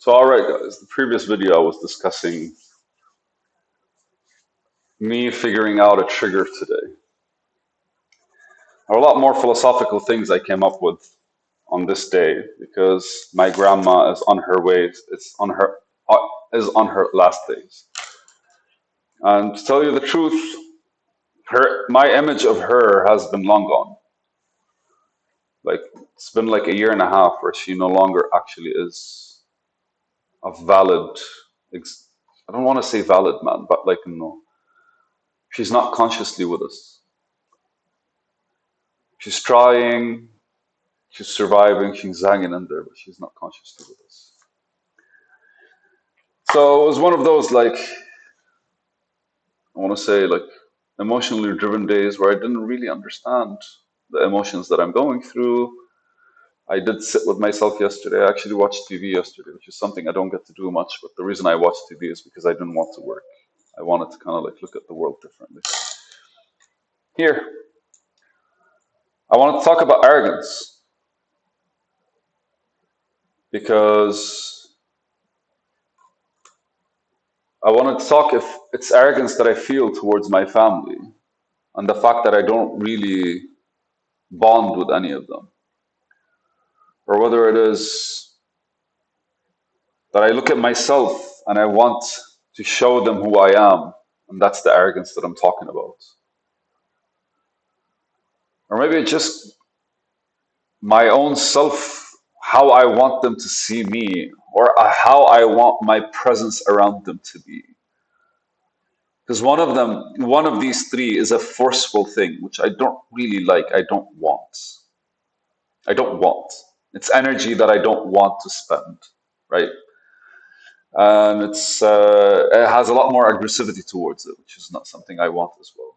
So, all right, guys, the previous video I was discussing me figuring out a trigger today. There are a lot more philosophical things I came up with on this day because my grandma is on her way. Is on her last days. And to tell you the truth, my image of her has been long gone. Like it's been like a year and a half where she no longer actually is a valid. I don't want to say valid man, but like no, she's not consciously with us. She's trying, she's surviving, she's hanging in there, but she's not consciously with us. So it was one of those like I want to say like emotionally driven days where I didn't really understand the emotions that I'm going through. I did sit with myself yesterday. I actually watched TV yesterday, which is something I don't get to do much. But the reason I watched TV is because I didn't want to work. I wanted to kind of like look at the world differently. Here, I wanted to talk about arrogance because I wanted to talk if it's arrogance that I feel towards my family and the fact that I don't really bond with any of them, or whether it is that I look at myself and I want to show them who I am, and that's the arrogance that I'm talking about. Or maybe it's just my own self, how I want them to see me, or how I want my presence around them to be. Because one of these three is a forceful thing, which I don't really like. I don't want. I don't want. It's energy that I don't want to spend, right? And it has a lot more aggressivity towards it, which is not something I want as well.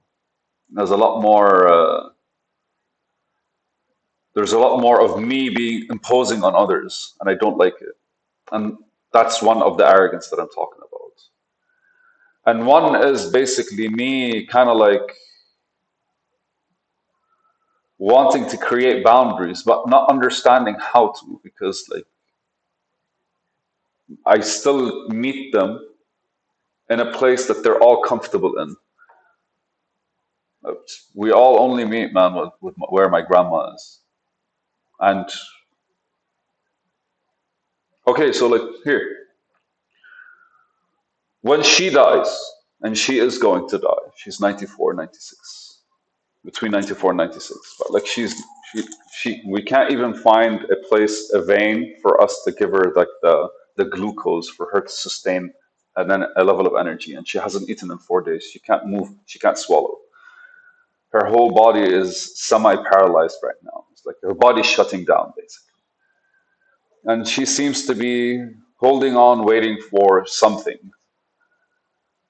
There's a lot more. There's a lot more of me being imposing on others, and I don't like it. And that's one of the arrogance that I'm talking about. And one is basically me kind of like wanting to create boundaries, but not understanding how to, because like I still meet them in a place that they're all comfortable in. We all only meet, man, with where my grandma is. And okay, so like here, when she dies, and she is going to die, she's 94, 96, between 94 and 96. But like we can't even find a place, a vein for us to give her like the glucose for her to sustain a level of energy. And she hasn't eaten in 4 days. She can't move. She can't swallow. Her whole body is semi-paralyzed right now. It's like her body's shutting down basically. And she seems to be holding on, waiting for something.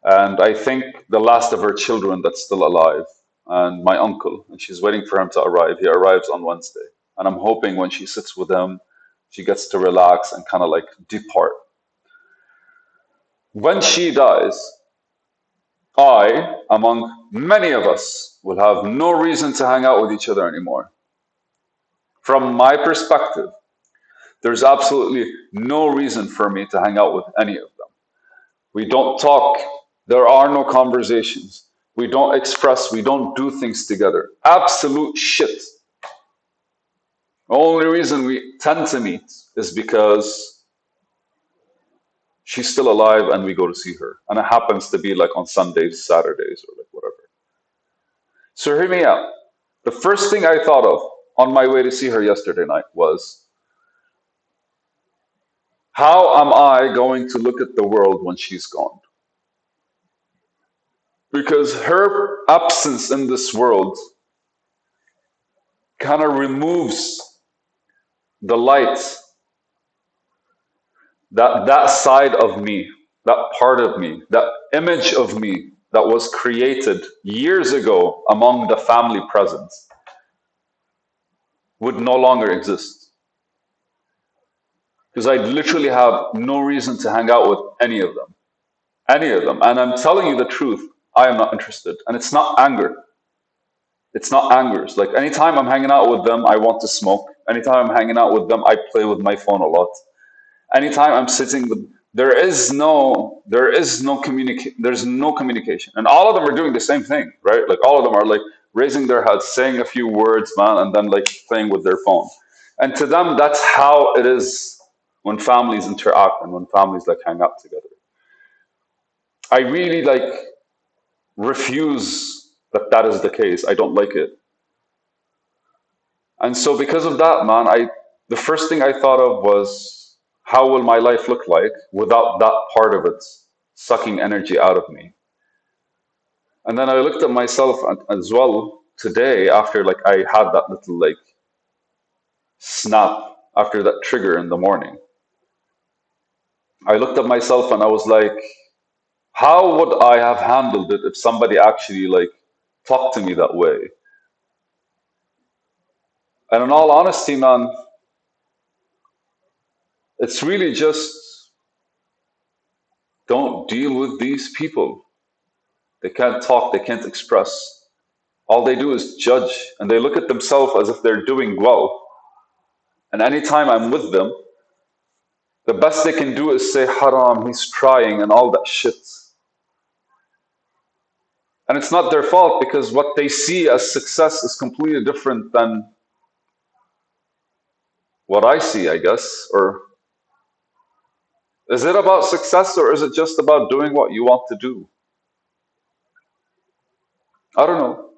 And I think the last of her children that's still alive, and my uncle, and she's waiting for him to arrive. He arrives on Wednesday. And I'm hoping when she sits with him, she gets to relax and kind of like depart. When she dies, I, among many of us, will have no reason to hang out with each other anymore. From my perspective, there's absolutely no reason for me to hang out with any of them. We don't talk. There are no conversations. We don't express. We don't do things together. Absolute shit. The only reason we tend to meet is because she's still alive and we go to see her. And it happens to be like on Sundays, Saturdays, or like whatever. So hear me out. The first thing I thought of on my way to see her yesterday night was, how am I going to look at the world when she's gone? Because her absence in this world kind of removes the light, that side of me, that part of me, that image of me that was created years ago among the family presence would no longer exist. Because I literally have no reason to hang out with any of them. Any of them. And I'm telling you the truth, I am not interested. And it's not anger. It's not anger. It's like anytime I'm hanging out with them, I want to smoke. Anytime I'm hanging out with them, I play with my phone a lot. Anytime I'm sitting with, there's no communication, and all of them are doing the same thing, right? Like all of them are like raising their heads, saying a few words, man, and then like playing with their phone. And to them, that's how it is when families interact and when families like hang out together. I really like refuse that that is the case. I don't like it. And so because of that, man, I the first thing I thought of was how will my life look like without that part of it sucking energy out of me. And then I looked at myself as well today after like I had that little like snap after that trigger in the morning. I looked at myself and I was like, how would I have handled it if somebody actually like talked to me that way? And in all honesty, man, it's really just don't deal with these people. They can't talk, they can't express. All they do is judge and they look at themselves as if they're doing well. And anytime I'm with them, the best they can do is say, Haram, he's trying, and all that shit. And it's not their fault because what they see as success is completely different than what I see, I guess. Or is it about success or is it just about doing what you want to do? I don't know.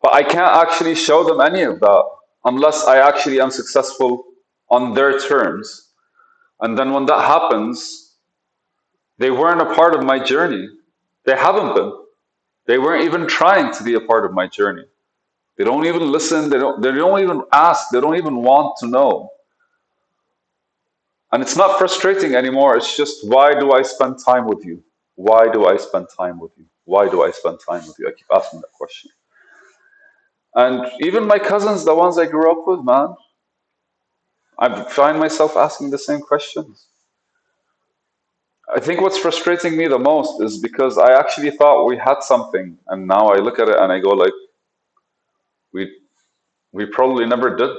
But I can't actually show them any of that unless I actually am successful on their terms. And then when that happens, they weren't a part of my journey. They haven't been. They weren't even trying to be a part of my journey. They don't even listen. They don't even ask. They don't even want to know. And it's not frustrating anymore. It's just why do I spend time with you? Why do I spend time with you? Why do I spend time with you? I keep asking that question. And even my cousins, the ones I grew up with, man, I find myself asking the same questions. I think what's frustrating me the most is because I actually thought we had something, and now I look at it and I go like, we we probably never did.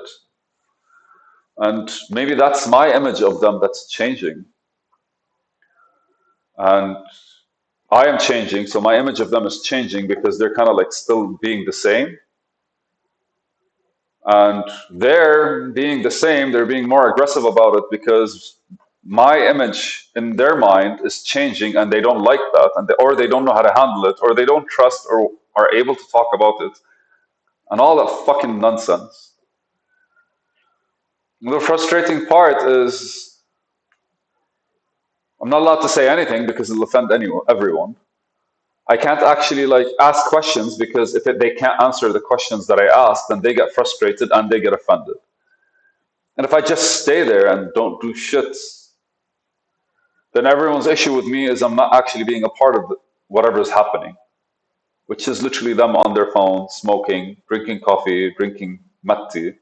And maybe that's my image of them that's changing. And I am changing, so my image of them is changing because they're kind of like still being the same. And they're being the same, they're being more aggressive about it because my image in their mind is changing and they don't like that, or they don't know how to handle it, or they don't trust or are able to talk about it, and all that fucking nonsense. The frustrating part is I'm not allowed to say anything because it'll offend everyone. I can't actually like ask questions because if they can't answer the questions that I ask, then they get frustrated and they get offended. And if I just stay there and don't do shit, then everyone's issue with me is I'm not actually being a part of whatever is happening, which is literally them on their phone, smoking, drinking coffee, drinking matti,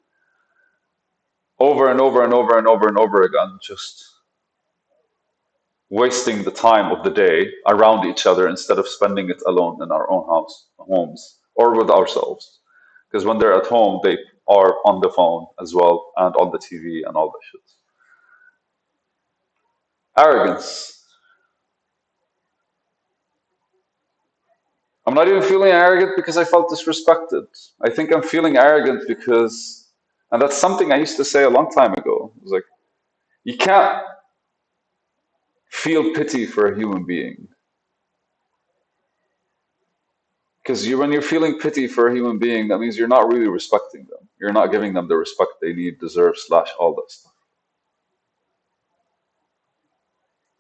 over and over and over and over and over again, just wasting the time of the day around each other instead of spending it alone in our own homes, or with ourselves. Because when they're at home, they are on the phone as well and on the TV and all that shit. Arrogance. I'm not even feeling arrogant because I felt disrespected. I think I'm feeling arrogant because, and that's something I used to say a long time ago. It was like, you can't feel pity for a human being. Because when you're feeling pity for a human being, that means you're not really respecting them. You're not giving them the respect they need, deserve, slash, all that stuff.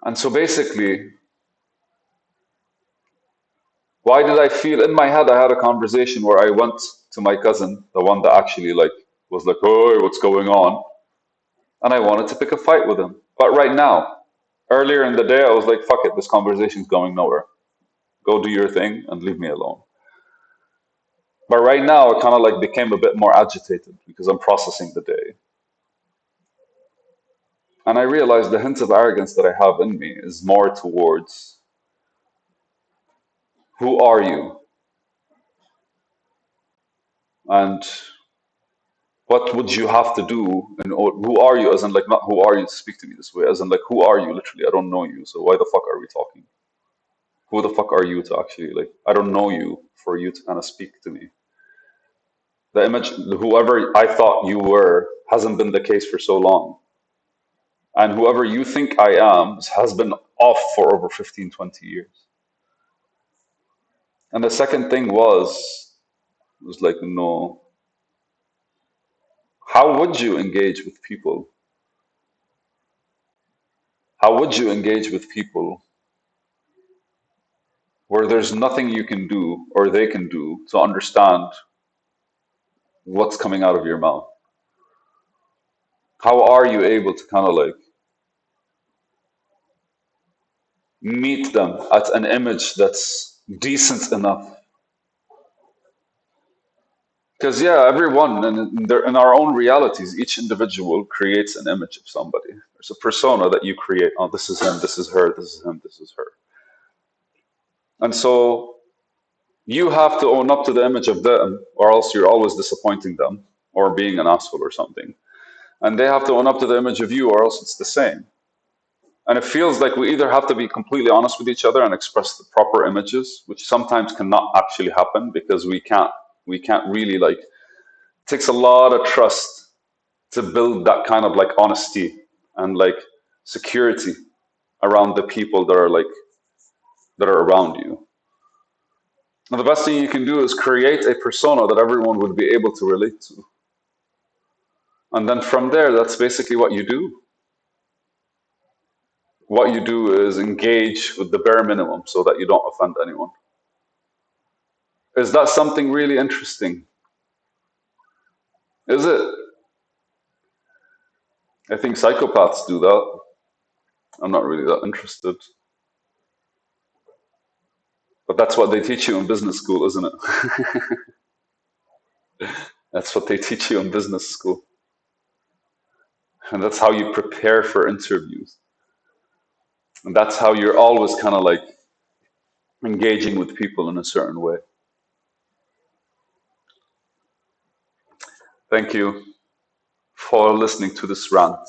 And so basically, why did I feel in my head? I had a conversation where I went to my cousin, the one that actually like was like, "Oh, what's going on?" And I wanted to pick a fight with him. But right now, earlier in the day, I was like, "Fuck it, this conversation's going nowhere. Go do your thing and leave me alone." But right now, I kind of like became a bit more agitated because I'm processing the day. And I realized the hint of arrogance that I have in me is more towards who are you? And what would you have to do? And or who are you? As in, like, not who are you to speak to me this way. As in, like, who are you? Literally, I don't know you. So why the fuck are we talking? Who the fuck are you to actually, like? I don't know you for you to kind of speak to me. The image, whoever I thought you were, hasn't been the case for so long, and whoever you think I am has been off for over 15, 20 years. And the second thing was like, no. How would you engage with people? How would you engage with people where there's nothing you can do or they can do to understand what's coming out of your mouth? How are you able to kind of like meet them at an image that's decent enough? Because yeah, everyone in our own realities, each individual creates an image of somebody. There's a persona that you create. Oh, this is him, this is her, this is him, this is her. And so you have to own up to the image of them, or else you're always disappointing them or being an asshole or something. And they have to own up to the image of you, or else it's the same. And it feels like we either have to be completely honest with each other and express the proper images, which sometimes cannot actually happen because we can't really like. It takes a lot of trust to build that kind of like honesty and like security around the people that are around you. And the best thing you can do is create a persona that everyone would be able to relate to. And then from there, that's basically what you do. What you do is engage with the bare minimum so that you don't offend anyone. Is that something really interesting? Is it? I think psychopaths do that. I'm not really that interested. But that's what they teach you in business school, isn't it? That's what they teach you in business school. And that's how you prepare for interviews. And that's how you're always kind of like engaging with people in a certain way. Thank you for listening to this rant.